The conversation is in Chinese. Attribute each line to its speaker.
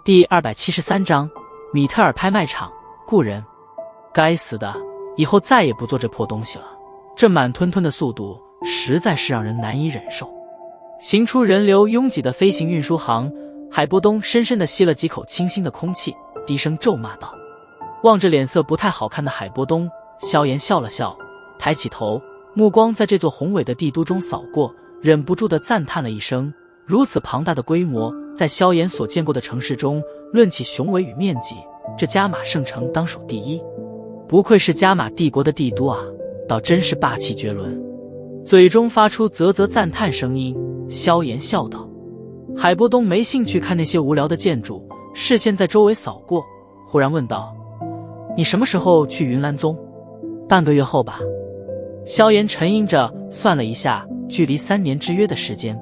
Speaker 1: 第273章米特尔拍卖场故人。该死的，以后再也不做这破东西了，这慢吞吞的速度实在是让人难以忍受。行出人流拥挤的飞行运输行，海波东深深地吸了几口清新的空气，低声咒骂道。望着脸色不太好看的海波东，萧炎笑了笑，抬起头，目光在这座宏伟的帝都中扫过，忍不住地赞叹了一声。如此庞大的规模，在萧炎所见过的城市中，论起雄伟与面积，这加玛圣城当属第一。不愧是加玛帝国的帝都啊，倒真是霸气绝伦。嘴中发出啧啧赞叹声音，萧炎笑道。海波东没兴趣看那些无聊的建筑，视线在周围扫过，忽然问道：你什么时候去云岚宗？半个月后吧。萧炎沉吟着算了一下，距离3年之约的时间